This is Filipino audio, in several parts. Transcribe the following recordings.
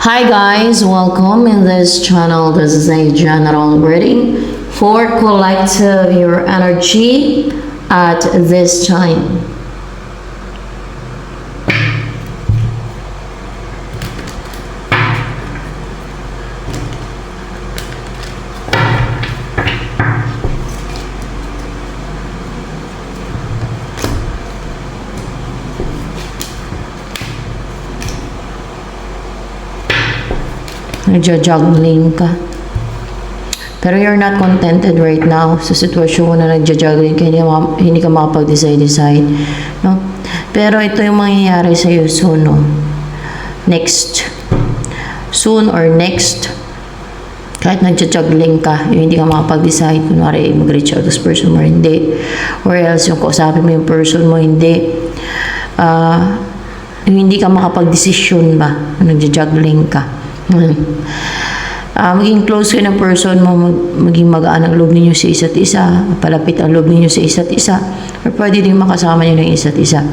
Hi guys, welcome in this channel. This is a general reading for collective your energy at this time. Nagja-juggling ka. Pero you're not contented right now sa sitwasyon mo na nagja-juggling ka, hindi ka makapag-decide. No? Pero ito yung mangyayari sa'yo soon, no? Next. Soon or next. Kahit nagja-juggling ka, yung hindi ka makapag-decide, kunwari mag-reach out to this person mo, hindi. Or else yung kausapin mo yung person mo, hindi. Yung hindi ka makapag-desisyon ba, nagja-juggling ka. Maging close kayo ng person mo, maging magaan ang loob ninyo sa isa't isa, palapit ang loob ninyo sa isa't isa, or pwede din makasama nyo ng isa't isa.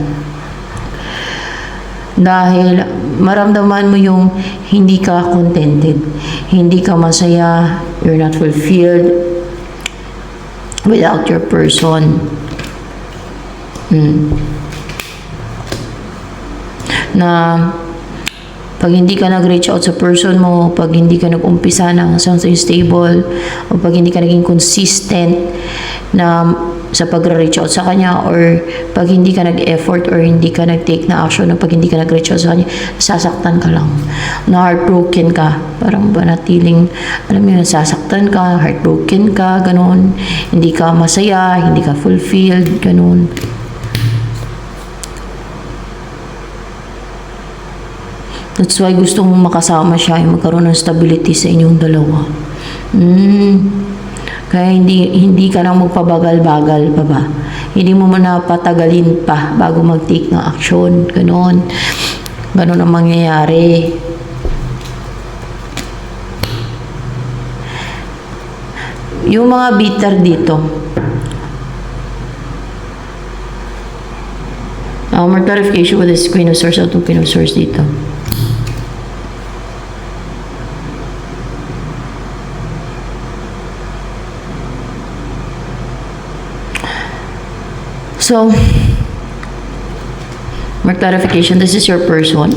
Dahil maramdaman mo yung hindi ka contented, hindi ka masaya, you're not fulfilled without your person. Na pag hindi ka nag-reach out sa person mo, pag hindi ka nag-umpisa ng something stable, o pag hindi ka naging consistent na sa pag-reach out sa kanya, or pag hindi ka nag-effort or hindi ka nag-take na action, o pag hindi ka nag-reach out sa kanya, sasaktan ka lang. Na heartbroken ka. Parang banatiling, alam mo yun, sasaktan ka, heartbroken ka, ganun. Hindi ka masaya, hindi ka fulfilled, ganun. That's why gusto mong makasama siya, yung magkaroon ng stability sa inyong dalawa. Kaya hindi ka nang magpabagal-bagal pa ba? Hindi mo na patagalin pa bago mag-take ng action. Ganon. Ganon ang mangyayari. Yung mga bitter dito. More clarification with this Queen of Swords at Queen of Swords dito. So, more clarification, this is your person.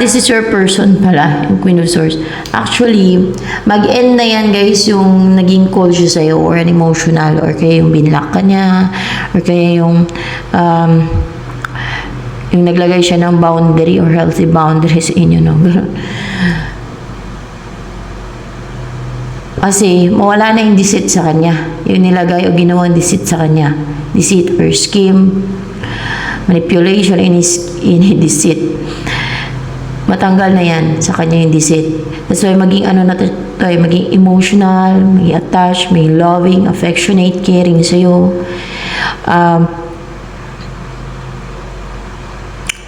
This is your person pala, yung Queen of Swords. Actually, mag-end na yan guys, yung naging cold siya sa'yo, or an emotional, or kaya yung binlock ka niya, or kaya yung naglagay siya ng boundary or healthy boundary sa inyo, no? Kasi mawala na yung deceit sa kanya. Yung nilagay o ginawang deceit sa kanya. Deceit or scheme, manipulation in deceit. Matanggal na yan sa kanya yung deceit. That's why maging ano na tayo, maging emotional, maging attached, maging loving, affectionate, caring sa'yo.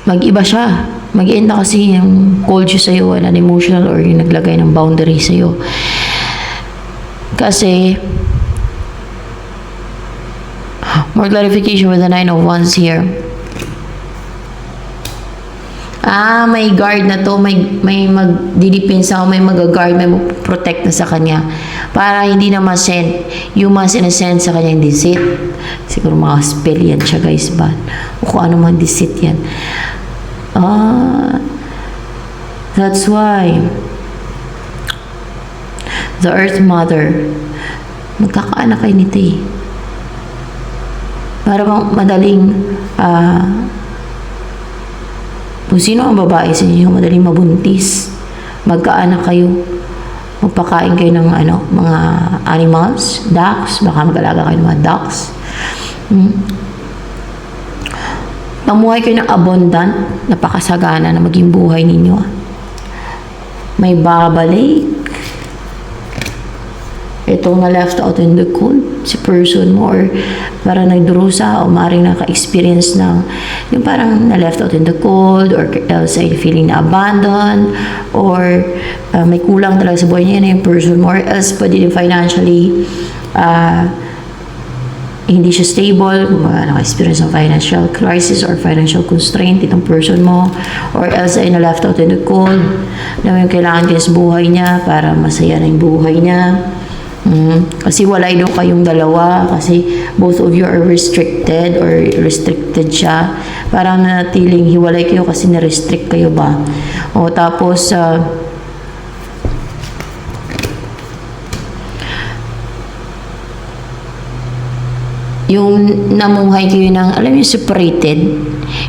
Mag-iba siya. Mag-end na kasi yung cold siya sa'yo, an emotional, or yung naglagay ng boundary sa'yo. Kasi, more clarification with the Nine of Wands here. May guard na to, may magdidepensa, may mag-guard, may protect na sa kanya. Para hindi na ma-send, yung ma-send sa kanya yung deceit. Siguro mga spell yan siya guys ba? O kung ano man deceit yan. That's why the Earth Mother, magkakaanak kayo nito eh. Para bang madaling kung sino ang babae sa inyo, madaling mabuntis, magkaanak kayo, magpakain kayo ng mga animals, ducks, baka mag-alaga kayo ng mga ducks. Mamuhay kayo ng abundant, napakasagana na maging buhay ninyo. May babalik. Itong na left out in the cold, si person mo, or parang nagdurusa, o maaaring naka-experience ng yung parang na left out in the cold, or else ay feeling na abandoned, or may kulang talaga sa buhay niya na yung person mo, or else pwede din financially hindi siya stable, kung naka-experience ng financial crisis or financial constraint itong person mo, or else ay na-left out in the cold, na may kailangan din sa buhay niya para masaya na yung buhay niya. Kasi walay daw kayong dalawa, kasi both of you are restricted or restricted siya. Parang nanatiling hiwalay kayo kasi na-restrict kayo ba. O tapos, yung namuhay kayo ng, alam niyo, separated,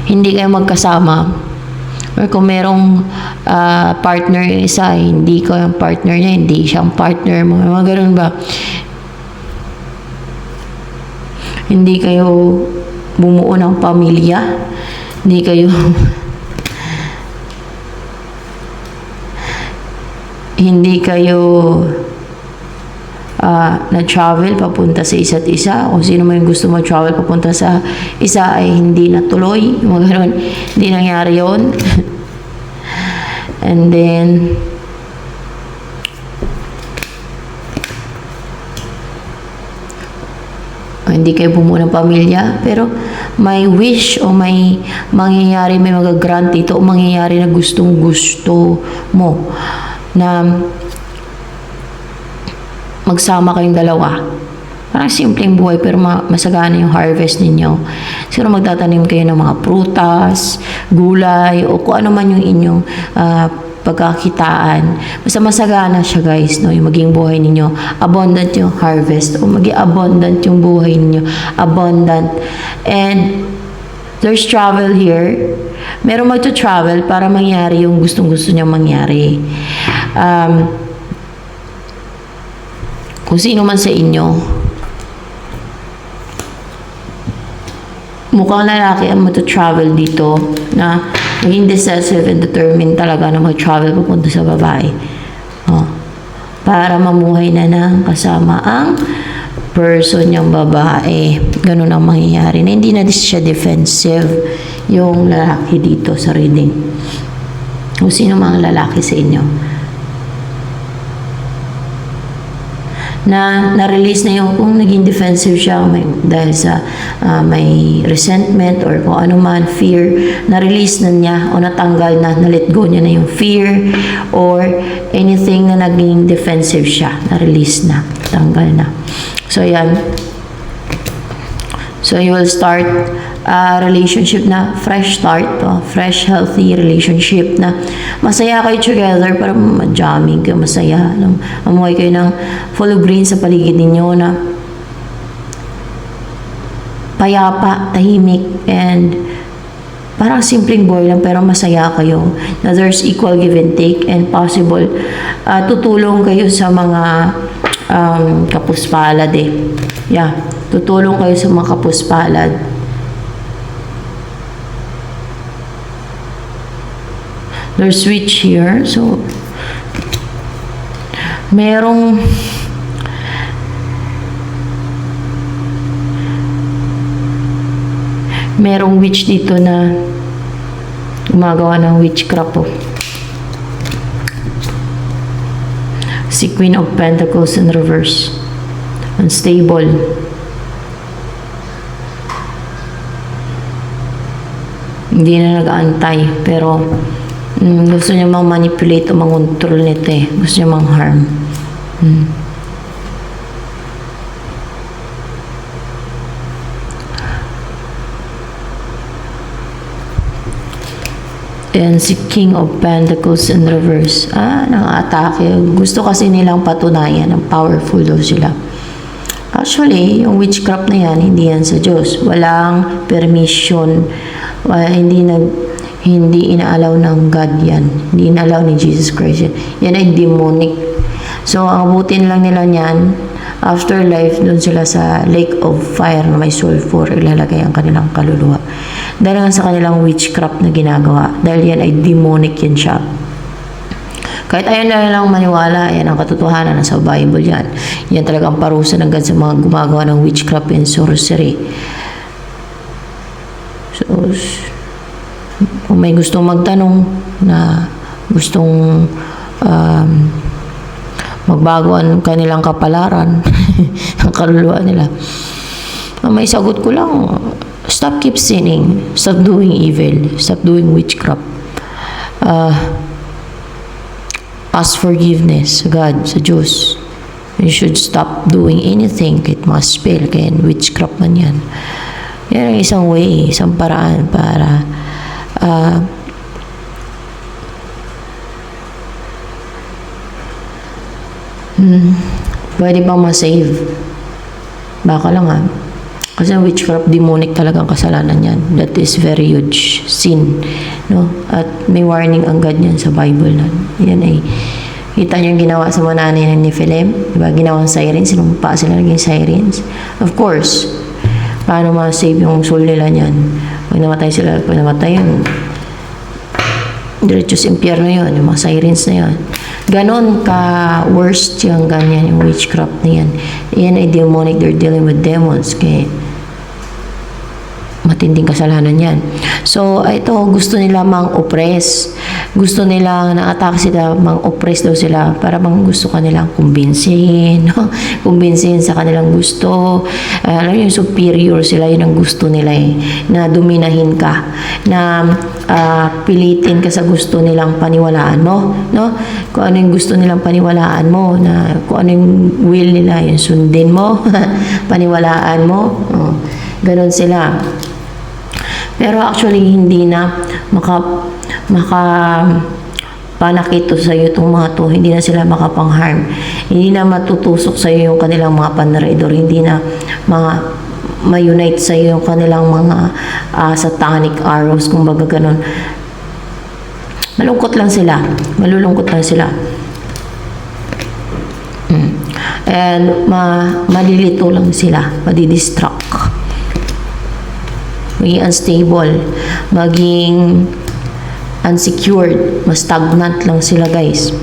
hindi kayo magkasama, or kung merong partner yung isa, hindi ko yung partner niya, hindi siyang partner mo, mga ganun ba, hindi kayo bumuo ng pamilya, hindi kayo hindi kayo na-travel papunta sa isa't isa, o sino man yung gusto mag-travel papunta sa isa ay hindi natuloy, mga ganun, hindi nangyari yun. And then hindi kayo bumuo ng pamilya, pero may wish o may mangyayari, may mag-grant dito o mangyayari na gustong gusto mo na magsama kayong dalawa. Parang simpleng buhay pero masagana yung harvest ninyo. Siguro magtatanim kayo ng mga prutas, gulay, o kung ano man yung inyong pagkakitaan. Basta masagana siya, guys, no? Yung maging buhay ninyo. Abundant yung harvest, o maging abundant yung buhay ninyo. Abundant. And there's travel here. Meron magto-travel para mangyari yung gustong-gusto niyang mangyari. Kung sino man sa inyo, mukhang lalaki ang mag-travel dito na maging decisive and determined talaga na mag-travel papunta sa babae. Para mamuhay na ng kasama ang person niyang babae. Ganun ang mangyayari. Na hindi na siya defensive yung lalaki dito sa reading. Kung sino mga lalaki sa inyo. Na-release na yung kung naging defensive siya dahil sa may resentment or kung ano man, fear, na-release na niya o natanggal na, na-let go niya na yung fear or anything na naging defensive siya, na-release na, tanggal na. So, yan. So, you will start a relationship na fresh start, fresh, healthy relationship na masaya kayo together, para ma-jamming kayo, masaya. Amuhay kayo ng full of green sa paligid ninyo na payapa, tahimik, and parang simpleng buhay lang pero masaya kayo. Na there's equal give and take and possible tutulong kayo sa mga kapuspalad eh. Yeah, tutulong kayo sa mga kapuspalad. There's switch here. So, merong witch dito na gumagawa ng witchcraft po. Si Queen of Pentacles in reverse. Unstable. Hindi na nag-aantay, pero gusto niya mang-manipulate o mang-control nito eh. Gusto niya mang-harm. And si King of Pentacles in reverse. Nang-atake. Gusto kasi nilang patunayan ng powerful daw sila. Actually, yung witchcraft na yan, hindi yan sa Diyos. Walang permission. Hindi inaalaw ng God yan. Hindi inaalaw ni Jesus Christ yan. Yan ay demonic. So, ang abutin lang nila yan, afterlife, doon sila sa lake of fire na may sulfur, ilalagay ang kanilang kaluluwa. Dahil nga sa kanilang witchcraft na ginagawa. Dahil yan ay demonic yan siya. Kahit ayaw na lang maniwala, yan ang katotohanan, nasa Bible yan. Yan talagang parusa ng God sa mga gumagawa ng witchcraft and sorcery. So, kung may gustong magtanong na gustong magbago ang kanilang kapalaran, ang kaluluwa nila, Ang may sagot ko lang, stop keep sinning, stop doing evil, stop doing witchcraft. Ask forgiveness sa God, sa Diyos. You should stop doing anything, kahit mga spell, kaya witchcraft man yan. Yan ang isang way, isang paraan para pwede bang ma-save? Baka lang kasi witchcraft, demonic talagang kasalanan yan. That is very huge sin, no? At may warning ang God yan sa Bible na. Yan ay, kita niyo yung ginawa sa mga nanay ng Nephilim, diba? Ginawang sirens, sinumpa sila naging sirens. Of course, paano ma-save yung soul nila niyan? Pag namatay sila, pag namatay yun, diretso sa impyerno yun, yung mga sirens na yun. Ganon ka worst yung ganyan, yung witchcraft na yan. Yan ay demonic, they're dealing with demons. Kaya matinding kasalanan yan. So, ito, gusto nila mang-oppress. Gusto nila, na-attack sila, mang-oppress daw sila, para bang gusto kanilang kumbinsihin, no? Kumbinsihin sa kanilang gusto. Alam yung superior sila, yun ang gusto nila na dominahin ka, na pilitin ka sa gusto nilang paniwalaan mo, no? Kung ano yung gusto nilang paniwalaan mo, na kung ano yung will nila, yung sundin mo, paniwalaan mo, ganon sila. Pero actually, hindi na panakito sa iyo itong mga to, hindi na sila makapang-harm, hindi na matutusok sa iyo yung kanilang mga panraidor, hindi na ma-unite sa iyo yung kanilang mga satanic arrows, kumbaga ganun. Malulungkot lang sila, and malilito lang sila, madidistract, maging unstable, maging unsecured, mas stagnant lang sila, guys.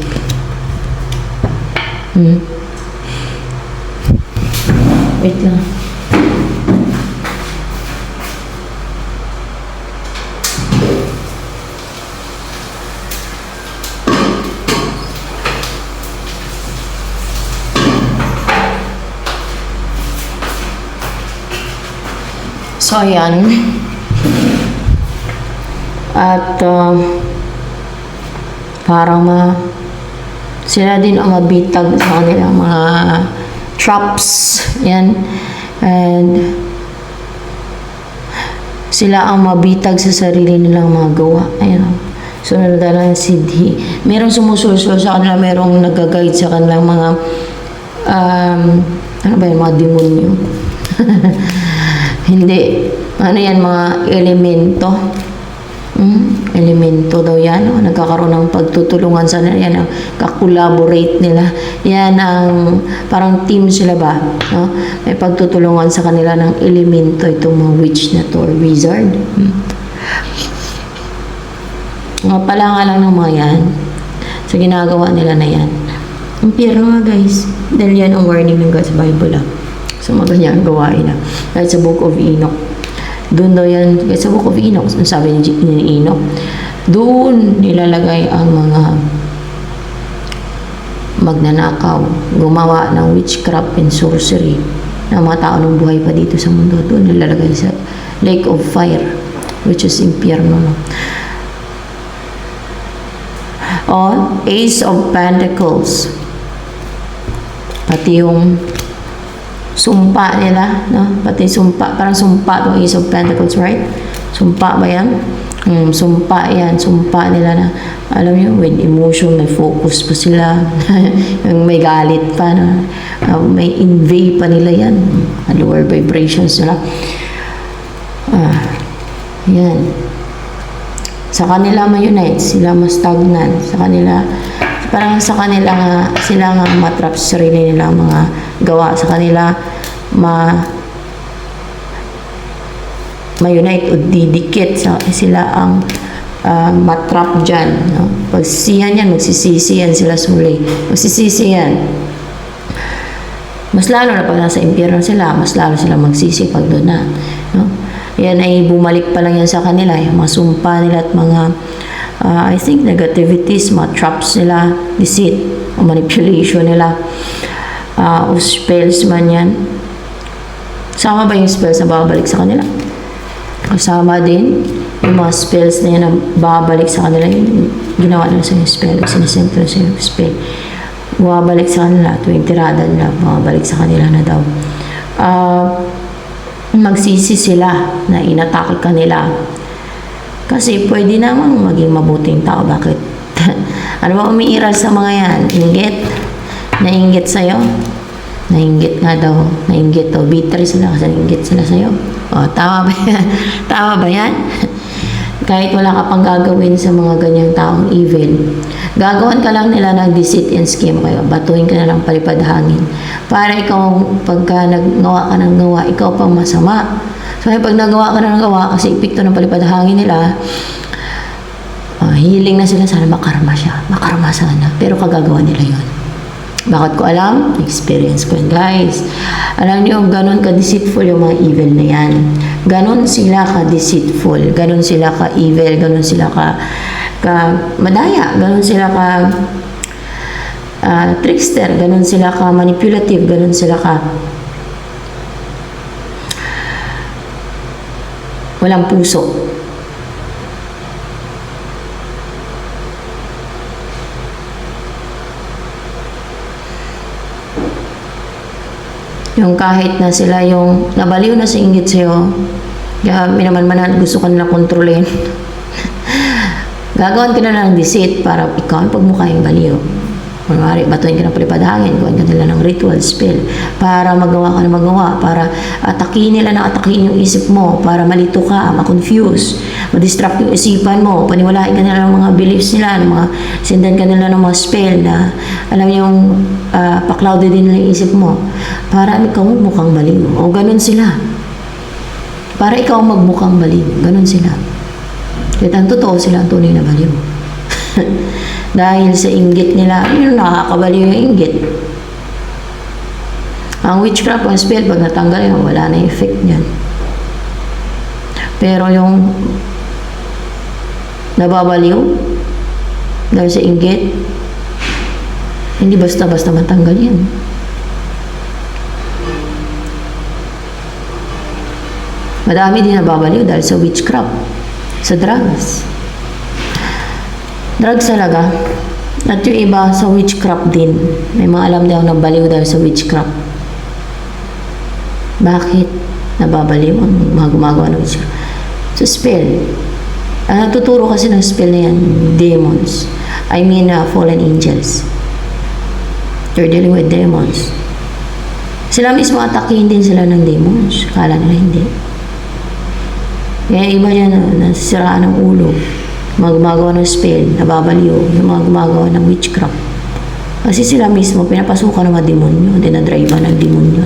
Wait lang. So, ayan. At parang sila din ang mabitag sa kanilang mga traps. Yan. And sila ang mabitag sa sarili nilang mga gawa. Ayan. Sunod na lang sidhi. Merong sumusulsul sa kanila, merong nag-guide sa kanilang mga ano ba yung mga demonyo? Hindi. Ano yan, mga elemento. Elemento daw yan. Nagkakaroon ng pagtutulungan sa nila. Yan ang kakulaborate nila. Yan ang parang team sila ba? No? May pagtutulungan sa kanila ng elemento itong mga witch na to or wizard. Mga palanga lang ng mga yan. So, ginagawa nila na yan. Impyerno nga, guys. Dahil yan ang warning ng God sa Bible. So, mga ganyan ang gawain na. Kahit sa Book of Enoch. Doon daw yan, kahit sa Book of Enoch, sabi ni Enoch, doon nilalagay ang mga magnanakaw, gumawa ng witchcraft and sorcery ng mga tao ng buhay pa dito sa mundo. Doon nilalagay sa Lake of Fire, which is impyerno. O, Ace of Pentacles. Pati yung sumpa nila, no? Pati sumpa, parang sumpa itong Ace of Pentacles, right? Sumpa ba yan? Sumpa yan, sumpa nila na, alam niyo, with emotion, may focus pa sila, may galit pa, no? May invade pa nila yan, lower vibrations nila. Yan. Sa kanila ma-unite, sila ma-stagnant, sa kanila, parang sa kanila nga, sila nga matrap sa sarili nila mga gawa, sa kanila ma-unite o didikit, sila ang matrap dyan, no? Pagsisihan yan, magsisisihan sila suli, magsisisihan. Mas lalo na pag nasa impyerno sila, mas lalo sila magsisi pag doon na, no? Yan ay bumalik pa lang yan sa kanila, yung mga sumpa nila at mga I think negativities, mga traps nila, deceit, o manipulation nila, o spells man yan. Sama ba yung spells na babalik sa kanila? Kasama din yung mga spells na yan na babalik sa kanila, yung ginawa nila sa yung spell, sinisend nila sa yung spell. Bumabalik sa kanila, tuwing tirada nila, bumabalik sa kanila na daw. Magsisi sila na inatake kanila. Kasi pwede namang maging mabuting tao. Bakit? Ano ba umiiral sa mga yan? Inggit? Nainggit sa'yo? Nainggit nga daw. Nainggit daw. Bitter sila kasi nainggit sila sa'yo. O, tama ba yan? Tama ba yan? Kahit wala ka pang gagawin sa mga ganyang taong evil, gagawan ka lang nila ng deceit and scheme kayo. Batuhin ka na lang palipad hangin. Para ikaw, pagka naggawa ka ng gawa, ikaw pang masama. So, pag nagawa ka na ng gawa, kasi epekto ng palipad hangin nila, healing na sila, sana makarma siya. Makarma sana. Pero kagagawa nila yon. Bakit ko alam? Experience ko yun, guys. Alam niyo, ganun ka-deceitful yung mga evil na yan. Ganun sila ka-deceitful. Ganun sila ka-evil. Ganun sila ka-madaya. Ganun sila trickster. Ganun sila ka-manipulative. Ganun sila walang puso. Yung kahit na sila yung nabaliw na sa inggit sa'yo, kaya minaman-manan gusto ka nila kontrolin. Gagawin ka na lang deceit para ikaw ang pagmukha yung baliw. Kunwari, batuin ka ng palipad hangin, gawin ka nila ng ritual spell para magawa ka na magawa, para atakihin nila na atakihin yung isip mo, para malito ka, ma-confuse, ma-distract yung isipan mo, paniwalain ka nila ng mga beliefs nila, ng mga sendan ka nila ng mga spell na alam yung pa-clouded din nila yung isip mo, para ikaw mukhang baliw. O ganun sila. Para ikaw magmukhang baliw. Ganun sila. Kahit ang totoo sila ang tunay na baliw. Dahil sa inggit nila, yun nakakabaliw yung inggit. Ang witchcraft, ang spell, pag natanggal yun, wala na yung effect niyan. Pero yung nababaliw, dahil sa inggit, hindi basta-basta matanggal yan. Madami din nababaliw dahil sa witchcraft, sa drugs. Drugs talaga. At yung iba sa witchcraft din. May mga alam daw na baliw dahil sa witchcraft. Bakit nababaliw ang mga gumagawa ng witchcraft? So spell. Ang natuturo kasi ng spell na yan, demons. I mean, fallen angels. They're dealing with demons. Sila mismo atakihin din sila ng demons. Kala nila hindi. Kaya iba yan nasisiraan ng ulo. Mga gumagawa ng spell, nababaliw, yung mga gumagawa ng witchcraft. Kasi sila mismo, pinapasukan ng mga demonyo, dinadrive ng demonyo.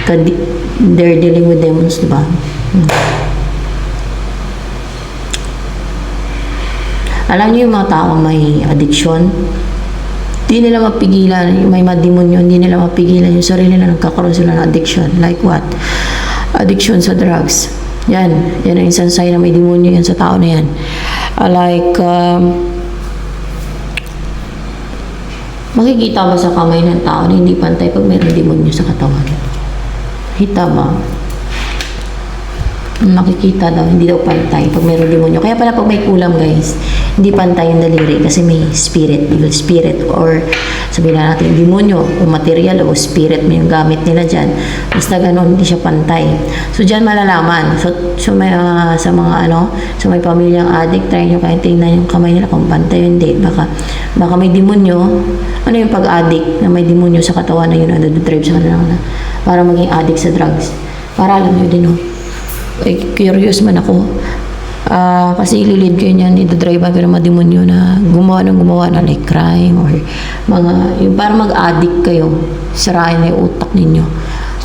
They're dealing with demons, diba? Alam niyo yung mga taong may addiction, hindi nila mapigilan, may mga demonyo, hindi nila mapigilan yung sarili nila, nagkakaroon sila ng addiction. Like what? Addiction sa drugs. Yan ang isang sign na may demonyo yan sa tao na yan. Makikita ba sa kamay ng tao na hindi pantay pag mayroong demonyo sa katawan? Kita ba? Makikita daw, hindi daw pantay pag mayroong demonyo. Kaya pala pag may kulam, guys, hindi pantay yung daliri kasi may spirit, evil spirit, or sabihin na natin demonyo o material o spirit may yung gamit nila dyan. Basta ganun, hindi siya pantay. So dyan malalaman. So may, sa mga sa may pamilyang addict, try nyo kayo tingnan yung kamay nila kung pantay o hindi. Baka may demonyo. Ano yung pag-addict na may demonyo sa katawan na yun na drive sa kanila na para maging addict sa drugs. Para alam nyo din, curious man ako. Kasi ililid ko yun yan, idadrive ko ng mga demonyo na gumawa na like crime or mga, yung para mag-addict kayo, sirain na yung utak ninyo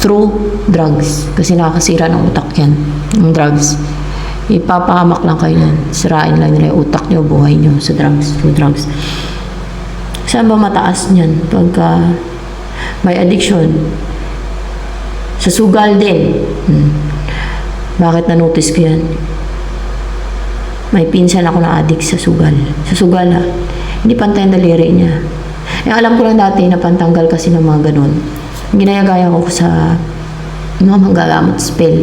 through drugs. Kasi nakakasira ng utak yan, yung drugs. Ipapahamak lang kayo yan, sirain lang nila yung utak nyo, buhay nyo sa drugs, through drugs. Saan ba mataas niyan? Pagka may addiction, sa sugal din. Bakit na-notice ko yan? May pinsan ako na addict sa sugal. Sa sugal hindi pantay ang daliri niya. Alam ko lang dati na pantanggal kasi ng mga ganun. Ginayagaya ko sa mga manggagamot spell.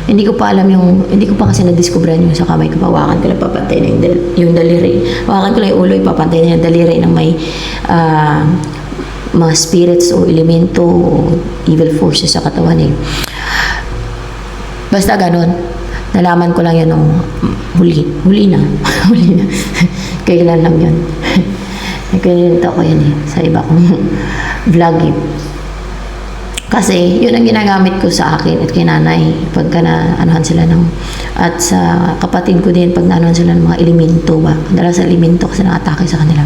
Hindi ko pa alam hindi ko pa kasi na-discoveran yung sa kamay ko. Pawakan ko lang, papantay na yung daliri. Pawakan ko lang yung ulo, ipapantay na yung daliri ng may mga spirits o elemento o evil forces sa katawan eh. Basta ganun. Nalaman ko lang yan nung huli na. Huli na. Kailan lang yun. Kininto ko yan eh, sa iba kong vlog eh. Kasi yun ang ginagamit ko sa akin at kay nanay pagka na-anuhan sila ng, at sa kapatid ko din pag na-anuhan sila ng mga elemento ba. Dahil sa elemento kasi nakatake sa kanila.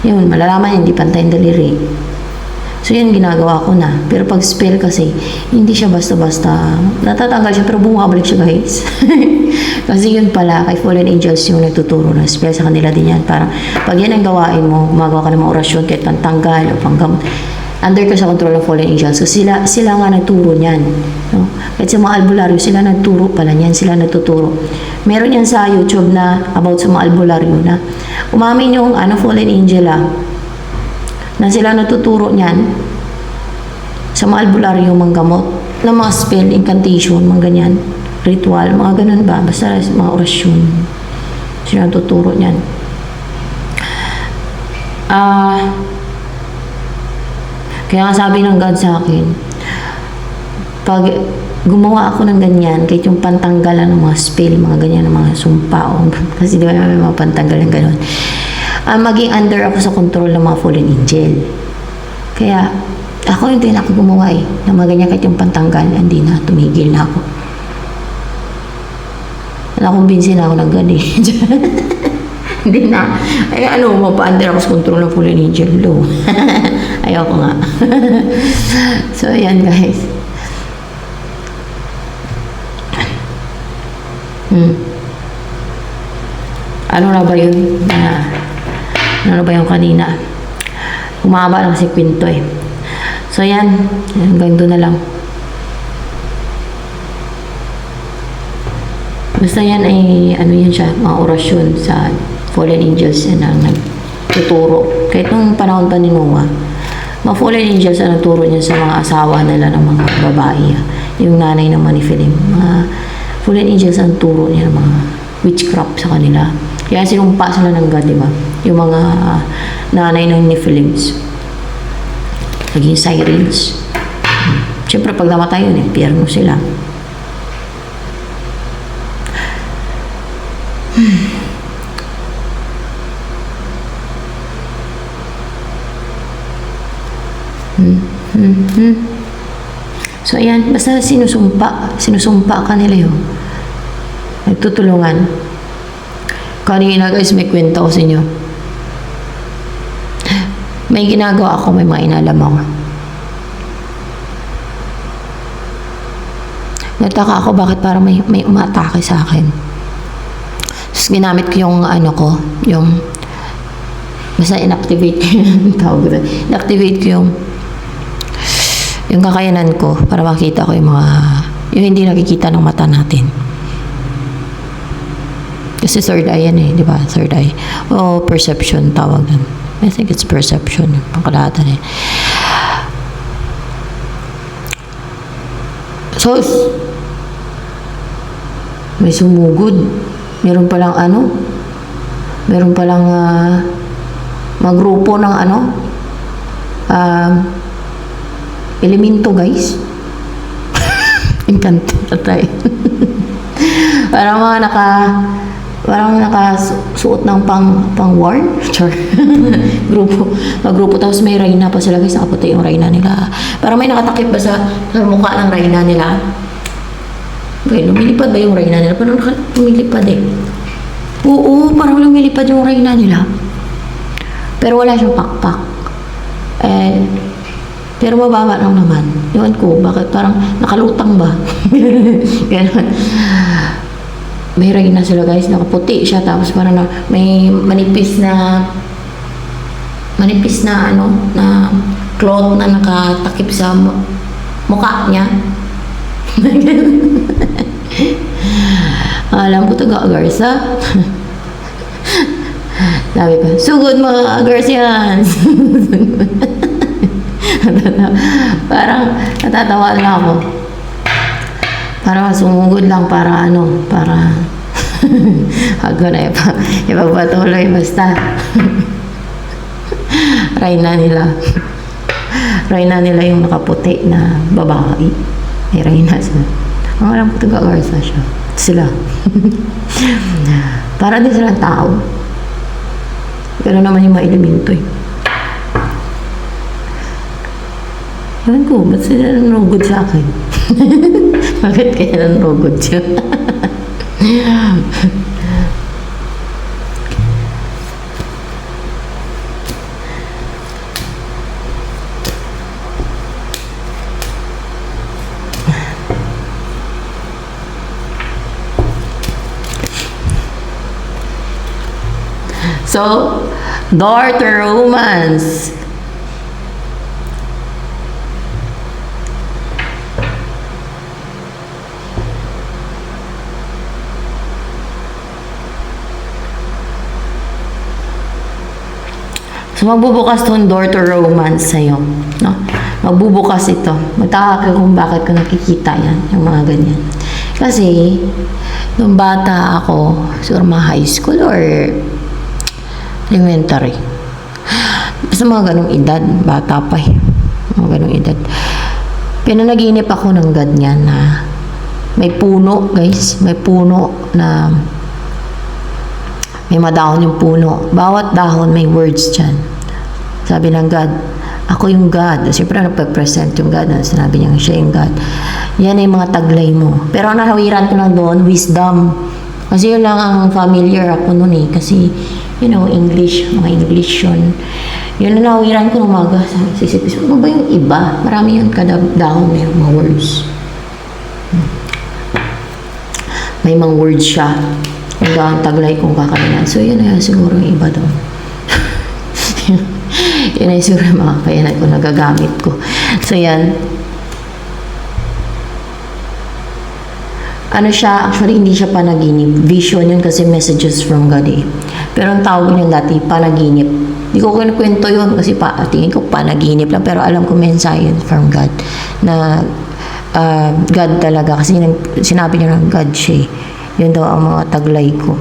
Yun, malalaman hindi pantay ang daliri. So yun ginagawa ko na. Pero pag spell kasi, hindi siya basta-basta natatanggal siya pero bumabalik siya guys. Kasi yun pala, kay Fallen Angels yung nagtuturo ng spell sa kanila din yan. Parang pag yan ang gawain mo, gumagawa ka ng mga orasyon kahit pantanggal o panggamot, under ka sa control ng Fallen Angels. So sila nga nagturo niyan. No? Kahit sa mga albularyo, sila nagturo pala niyan. Sila nagtuturo. Meron yan sa YouTube na about sa mga albularyo na umamin yung Fallen Angel na sila natuturo niyan sa mga albularyo, mga gamot, na mga spell, incantation, mga ganyan, ritual, mga ganun ba? Basta mga orasyon. Sila natuturo niyan. Kaya nga sabi ng God sa akin, pag gumawa ako ng ganyan, kahit yung pantanggalan ng mga spell, mga ganyan, ng mga sumpa, kasi di ba may mga pantanggal ng gano'n, maging under ako sa control ng mga fallen angel. Kaya, ako yung din ako gumawa na mga ganyan kahit yung pantanggal, hindi na, tumigil na ako. Nakumbinsin na ako ng God eh. Hindi na. Ay, mapa-under ako sa control ng fallen angel. Lo. Ayoko nga. So, ayan guys. Ano na ba yun? Ano ba yung kanina? Humaba lang si kwento eh. So, ayan. Hanggang doon na lang. Basta yan ay, yan siya, mga orasyon sa Fallen Angels yan ang nagtuturo. Kahit nung panahon pa ni Noah, mga Fallen Angels ang nagturo niya sa mga asawa nila ng mga babae. Yung nanay ng mga Nephilim. Mga Fallen Angels ang turo niya ng mga witchcraft sa kanila. Kaya sinumpa sila ng God, diba? Yung mga nanay ng Nephilims. Naging sirens. Siyempre, pag namatay yun, pierno sila. So, ayan. Basta sinusumpa ka nila yun. Nagtutulungan. Kanina guys, may kwento ako sa inyo. May ginagawa ako, may mga inalam ako. Nagtaka ako bakit parang may umatake sa akin. Tapos ginamit ko yung yung basta inactivate ko yung tawag ko. Inactivate ko yung kakayanan ko para makita ko yung hindi nakikita ng mata natin. Kasi third eye yan eh, di ba? Third eye. O perception tawag yan. I think it's perception. Pangkalahatan eh. So, may sumugod. Meron palang meron palang magrupo ng elemento guys. Encanto tayo. Parang nakasuot ng pang-war. Char. Magrupo. Tapos may reyna pa sila guys. Nakaputi yung reyna nila. Parang may nakatakip ba sa mukha ng reyna nila? Okay, lumilipad ba yung reyna nila? Parang lumilipad eh. Oo, parang lumilipad yung reyna nila. Pero wala siyang pakpak. Pero mababa lang naman. Ewan ko, bakit parang nakalutang ba? Ganun. May reyna sila guys, nakaputi siya, tapos parang may manipis na na cloth na nakatakip sa mukha niya. Alam ko taga Garza. Sabi ko, sugod mga Garcians. Parang natatawa lang ako. Para sumugod lang, para para ako na ipagpatuloy basta. Reyna nila yung nakaputi na babae. May Reyna sila. Ang alam ko taga-Garza siya. Sila. Para din silang tao. Pero naman yung mga elemento eh. Ewan ko, ba't sila nanugod sa akin? Bakit kaya nanugod siya? So, door to romance. So, magbubukas tong door to romance sa'yo. No? Magbubukas ito. Magtaka ka kung bakit ko nakikita yan. Yung mga ganyan. Kasi, nung bata ako, siguro mga high school or elementary. Basta mga ganong edad. Bata pa eh. Mga ganong edad. Pinanaginip ako ng ganyan na may puno, guys. May puno na may madahon yung puno. Bawat dahon may words dyan. Sabi ng God, ako yung God. Siyempre nagpe-present yung God. Sinabi niya siya yung God. Yan ay mga taglay mo. Pero ang nahawiran ko lang doon, wisdom. Kasi yun lang ang familiar ako noon eh. Kasi, English, mga English yun. Yun ang nahawiran ko ng umaga. Sisip-isip, ano ba yung iba? Marami yun kada dahon na yung mga words. May mga words siya. Hanggang taglay kong kakainan. So, yun na siguro yung iba doon. Yun ay siguro yung mga kainan ko, nagagamit ko. So, yan. Ano siya, actually, hindi siya panaginip. Vision yun kasi messages from God eh. Pero ang tawag yun dati, panaginip. Hindi ko kwento yun kasi tingin ko panaginip lang. Pero alam ko mensahe yun from God. Na God talaga. Kasi sinabi niya ng God siya eh. Yun daw ang mga taglay ko.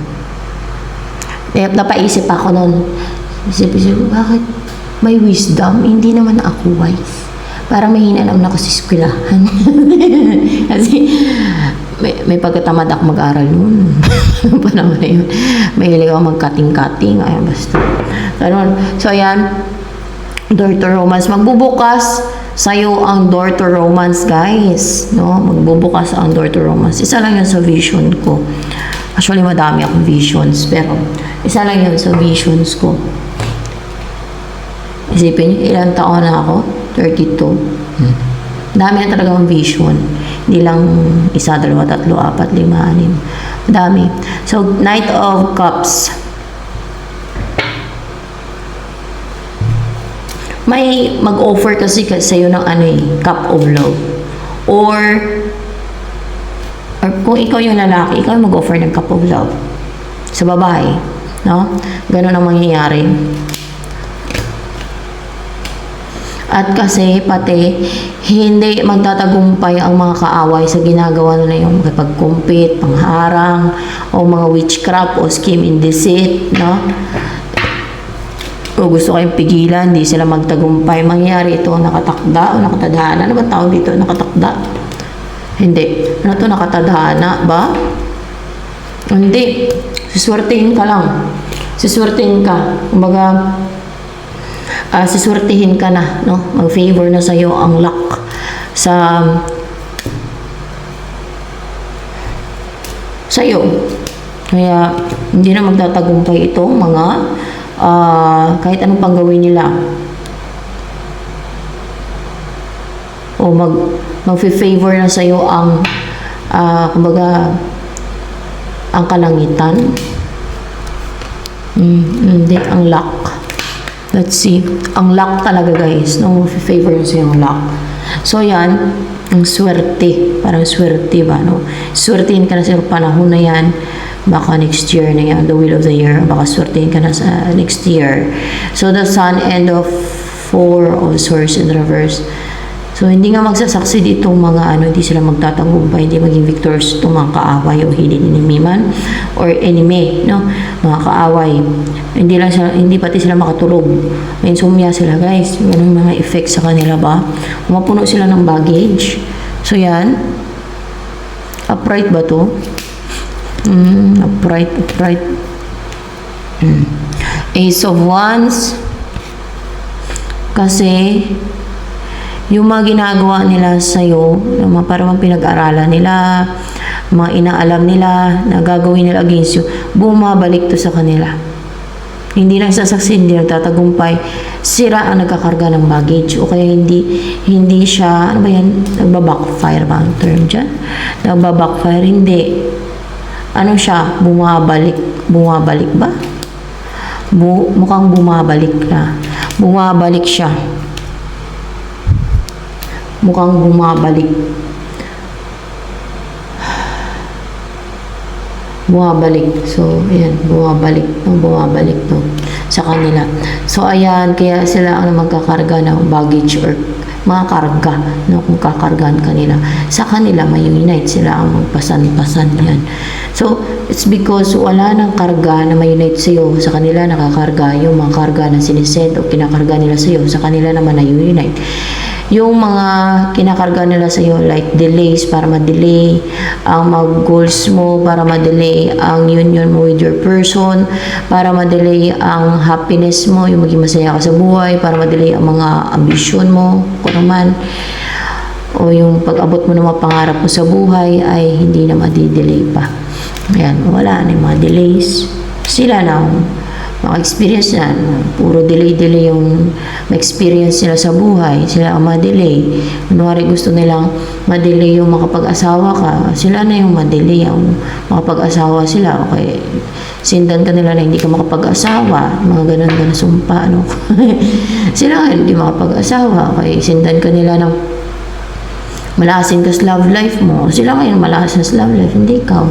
Napaisip ako nun. Isip-isip ko, bakit may wisdom? Hindi naman ako wise. Parang mahina naman ako sa eskwelahan. Kasi may pagkatamad ako mag-aral noon. Panahon na yun. Mahilig ako mag-cutting-cutting. Ay, basta. Ganun. So, ayan. Door to romance. Magbubukas sa'yo ang door to romance, guys. No? Magbubukas ang door to romance. Isa lang yun sa vision ko. Actually, madami akong visions. Pero, isa lang yun sa visions ko. Isipin niyo, ilang taon na ako? 32. Dami na talaga ang vision. Hindi lang isa, dalawa, tatlo, apat, lima, anim. Dami. So, Knight of Cups. May mag-offer kasi sa'yo ng cup of love. Or kung ikaw yung lalaki, ikaw yung mag-offer ng cup of love sa babae. No? Ganun ang mangyayari. At kasi pati hindi magtatagumpay ang mga kaaway sa ginagawa nila yung pag-compete, pangharang, o mga witchcraft o scheme and deceit, no? O gusto kayong pigilan, hindi sila magtagumpay. Mangyari ito, nakatakda o nakatadhana. Ano ba tawag dito? Nakatakda? Hindi. Ano to, nakatadhana ba? Hindi. Siswertihin ka lang. Siswertihin ka. Kumbaga, siswertihin ka na, no? Mag-favor na sa'yo ang luck sa'yo. Kaya, hindi na magtatagumpay itong mga kahit anong pang gawin nila. O mag-favor na sa'yo ang kumbaga, ang kalangitan. Hindi, ang luck. Let's see. Ang luck talaga, guys. No, favor sa yung luck. So, yan. Ang swerte. Parang swerte ba, no? Swertein ka na sa panahon na yan. Baka next year na yan. The wheel of the year. Baka swertein ka na sa next year. So, the sun and the four of swords in reverse. So, hindi nga magsasucceed itong mga hindi sila magtatagumpay, hindi maging victors itong mga kaaway o hidden enemy man or enemy, no? Mga kaaway. Hindi pati sila makatulog. May insomnia sila, guys. Ganun mga effects sa kanila ba? Mapuno sila ng baggage. So, yan. Upright ba to? Upright. Ace of Wands. Kasi, yung mga ginagawa nila sa'yo, parang pinag-aralan nila, mga inaalam nila, na gagawin nila against you, bumabalik to sa kanila. Hindi nagsasucceed, hindi nagtatagumpay, sira ang nagkakarga ng baggage, o kaya hindi siya, nagbabackfire ba ang term dyan? Nagbabackfire, hindi. Siya, bumabalik ba? Mukhang bumabalik na. Bumabalik siya. Mukhang bumabalik. So, ayan, bumabalik to sa kanila. So, ayan, kaya sila ang magkakarga ng baggage or mga karga, no, kung kakargahan kanila. Sa kanila, may unite sila ang magpasan-pasan yan. So, it's because wala ng karga na may unite sa'yo. Sa kanila, nakakarga yung mga karga na sinisend o kinakarga nila sa'yo. Sa kanila naman na unite. Yung mga kinakarga nila sa iyo like delays para ma-delay ang mag-goals mo, para ma-delay ang union mo with your person, para ma-delay ang happiness mo, yung maging masaya ka sa buhay, para ma-delay ang mga ambisyon mo, kung naman, o yung pag-abot mo ng mga pangarap mo sa buhay ay hindi na ma-delay pa. Ayan, wala na yung mga delays. Sila na maka-experience na, puro delay yung ma-experience nila sa buhay, sila ang ma-delay. Kunwari gusto nilang ma-delay yung makapag-asawa ka, sila na yung ma-delay yung makapag-asawa sila. Okay, sindan ka nila na hindi ka makapag-asawa, mga ganun sumpa, no? Sila nga hindi makapag-asawa, okay, sindan ka nila ng malasin ka sa love life mo, sila ngayon malasin sa love life, hindi ikaw.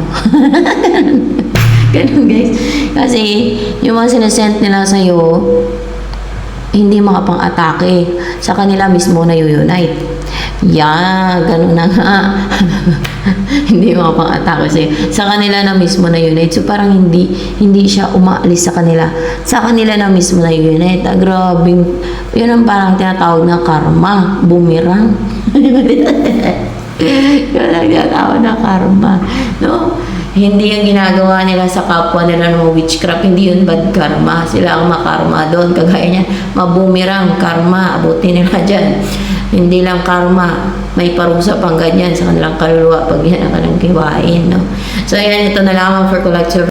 Ganun, guys. Kasi, yung mga sinesent nila sa'yo, hindi makapang-atake. Sa kanila mismo na unite. Ganun na nga. Hindi makapang-atake sa'yo. Sa kanila na mismo na unite. So, parang hindi siya umaalis sa kanila. Sa kanila na mismo na unite. Grabe. Yun ang parang tinatawag na karma. Boomerang. Yun ang tinatawag na karma. No? Hindi yung ginagawa nila sa kapwa nila ng witchcraft, hindi yun bad karma. Sila ang makarma doon. Kagaya niyan, mabumirang karma, abutin nila dyan. Hindi lang karma, may parusa pang ganyan sa kanilang kaluluwa pag yan ang kanilang kiwain. No? So, ayan, ito na lamang for collective